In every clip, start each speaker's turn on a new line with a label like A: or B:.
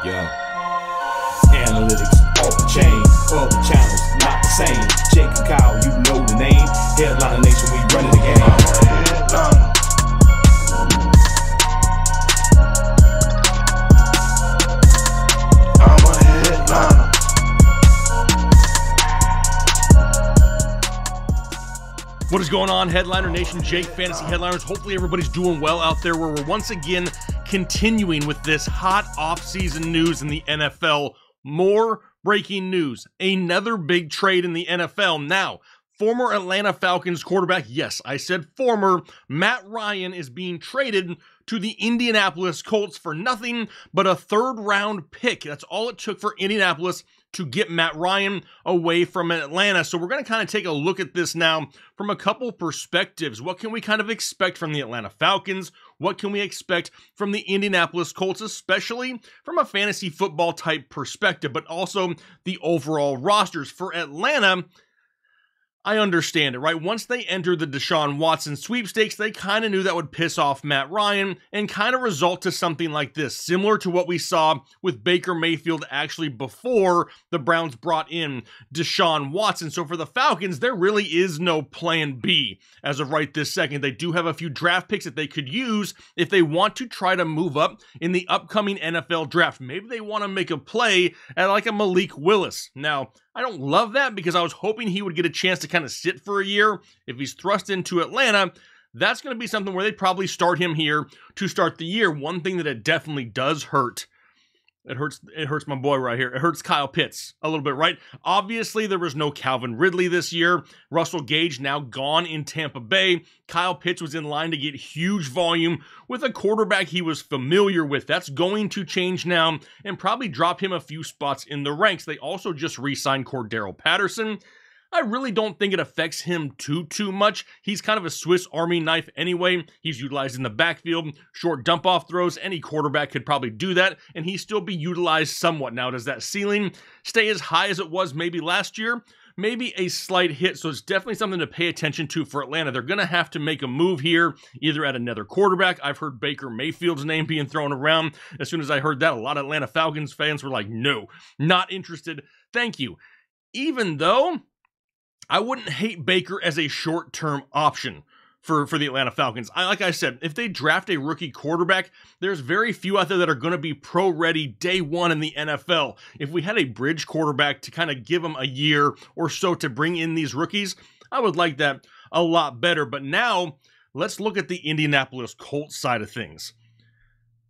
A: Yeah. Analytics off the chain, other channels not the same. Jake and Kyle, you know the name. Headliner Nation, we running the game. I'm a headliner.
B: What is going on, Headliner Nation? Jake, Fantasy Headliners. Hopefully everybody's doing well out there, where we're once again continuing with this hot off-season news in the NFL. More breaking news. Another big trade in the NFL. Now, former Atlanta Falcons quarterback, yes, I said former, Matt Ryan is being traded to the Indianapolis Colts for nothing but a third-round pick. That's all it took for Indianapolis to get Matt Ryan away from Atlanta. So we're going to kind of take a look at this now from a couple perspectives. What can we kind of expect from the Atlanta Falcons? What can we expect from the Indianapolis Colts, especially from a fantasy football type perspective, but also the overall rosters? For Atlanta, I understand it, right? Once they entered the Deshaun Watson sweepstakes, they kind of knew that would piss off Matt Ryan and kind of result to something like this, similar to what we saw with Baker Mayfield actually before the Browns brought in Deshaun Watson. So for the Falcons, there really is no plan B as of right this second. They do have a few draft picks that they could use if they want to try to move up in the upcoming NFL draft. Maybe they want to make a play at like a Malik Willis. Now, I don't love that because I was hoping he would get a chance to kind of sit for a year. If he's thrust into Atlanta, that's going to be something where they'd probably start him here to start the year. One thing that it definitely does hurt, it hurts my boy right here. It hurts Kyle Pitts a little bit, right? Obviously, there was no Calvin Ridley this year. Russell Gage now gone in Tampa Bay. Kyle Pitts was in line to get huge volume with a quarterback he was familiar with. That's going to change now and probably drop him a few spots in the ranks. They also just re-signed Cordero Patterson. I really don't think it affects him too much. He's kind of a Swiss Army knife anyway. He's utilized in the backfield, short dump-off throws. Any quarterback could probably do that, and he still be utilized somewhat. Now, does that ceiling stay as high as it was maybe last year? Maybe a slight hit, so it's definitely something to pay attention to for Atlanta. They're going to have to make a move here, either at another quarterback. I've heard Baker Mayfield's name being thrown around. As soon as I heard that, a lot of Atlanta Falcons fans were like, no, not interested. Thank you. Even though I wouldn't hate Baker as a short-term option for the Atlanta Falcons. Like I said, if they draft a rookie quarterback, there's very few out there that are going to be pro-ready day one in the NFL. If we had a bridge quarterback to kind of give them a year or so to bring in these rookies, I would like that a lot better. But now, let's look at the Indianapolis Colts side of things.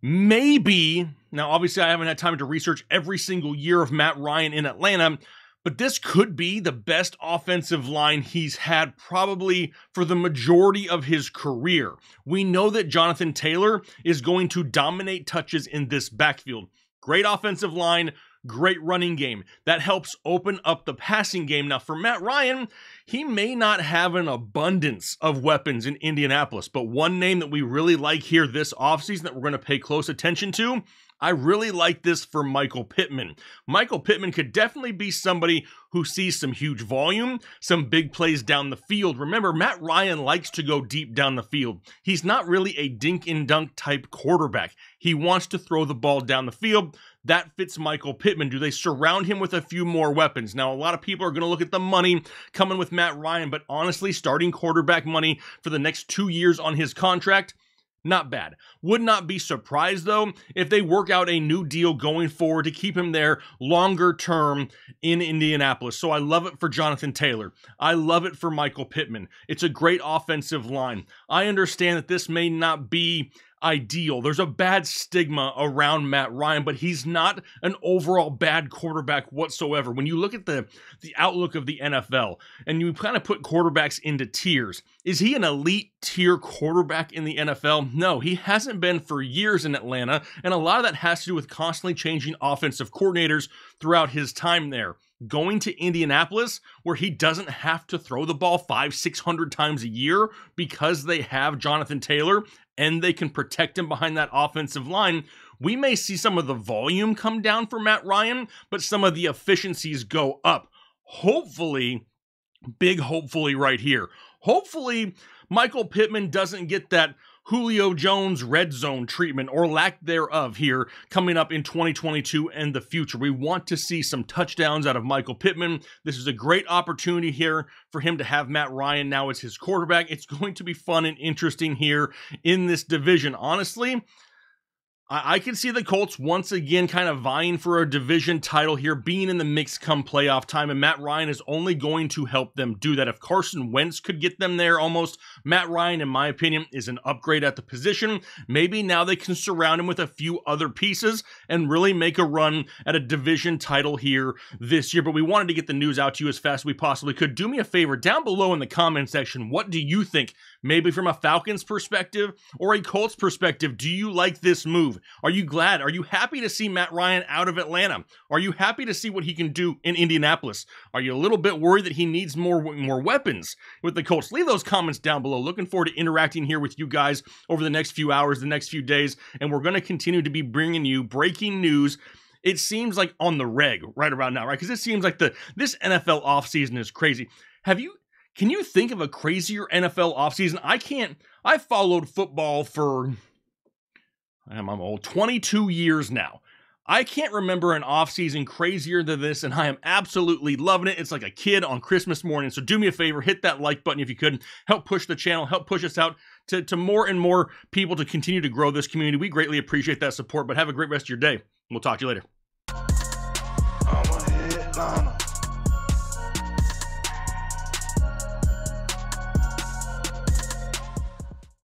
B: Maybe, now obviously I haven't had time to research every single year of Matt Ryan in Atlanta, but this could be the best offensive line he's had probably for the majority of his career. We know that Jonathan Taylor is going to dominate touches in this backfield. Great offensive line, great running game. That helps open up the passing game. Now, for Matt Ryan, he may not have an abundance of weapons in Indianapolis, but one name that we really like here this offseason that we're going to pay close attention to, I really like this for Michael Pittman. Michael Pittman could definitely be somebody who sees some huge volume, some big plays down the field. Remember, Matt Ryan likes to go deep down the field. He's not really a dink and dunk type quarterback. He wants to throw the ball down the field. That fits Michael Pittman. Do they surround him with a few more weapons? Now, a lot of people are going to look at the money coming with Matt Ryan, but honestly, starting quarterback money for the next 2 years on his contract, not bad. Would not be surprised, though, if they work out a new deal going forward to keep him there longer term in Indianapolis. So I love it for Jonathan Taylor. I love it for Michael Pittman. It's a great offensive line. I understand that this may not be ideal. There's a bad stigma around Matt Ryan, but he's not an overall bad quarterback whatsoever. When you look at the outlook of the NFL and you kind of put quarterbacks into tiers, is he an elite tier quarterback in the NFL? No, he hasn't been for years in Atlanta, and a lot of that has to do with constantly changing offensive coordinators throughout his time there. Going to Indianapolis, where he doesn't have to throw the ball 500-600 times a year because they have Jonathan Taylor and they can protect him behind that offensive line, we may see some of the volume come down for Matt Ryan, but some of the efficiencies go up. Hopefully, big hopefully right here. Hopefully, Michael Pittman doesn't get that Julio Jones red zone treatment or lack thereof here coming up in 2022 and the future. We want to see some touchdowns out of Michael Pittman. This is a great opportunity here for him to have Matt Ryan now as his quarterback. It's going to be fun and interesting here in this division. Honestly, I can see the Colts once again kind of vying for a division title here, being in the mix come playoff time, and Matt Ryan is only going to help them do that. If Carson Wentz could get them there almost, Matt Ryan, in my opinion, is an upgrade at the position. Maybe now they can surround him with a few other pieces and really make a run at a division title here this year. But we wanted to get the news out to you as fast as we possibly could. Do me a favor, down below in the comment section, what do you think? Maybe from a Falcons perspective or a Colts perspective, do you like this move? Are you glad? Are you happy to see Matt Ryan out of Atlanta? Are you happy to see what he can do in Indianapolis? Are you a little bit worried that he needs more weapons with the Colts? Leave those comments down below. Looking forward to interacting here with you guys over the next few hours, the next few days, and we're going to continue to be bringing you breaking news. It seems like on the reg right around now, right? Because it seems like this NFL offseason is crazy. Can you think of a crazier NFL offseason? I followed football for, I'm old, 22 years now. I can't remember an offseason crazier than this, and I am absolutely loving it. It's like a kid on Christmas morning. So do me a favor, hit that like button if you could. Help push the channel, help push us out to more and more people to continue to grow this community. We greatly appreciate that support, but have a great rest of your day. We'll talk to you later.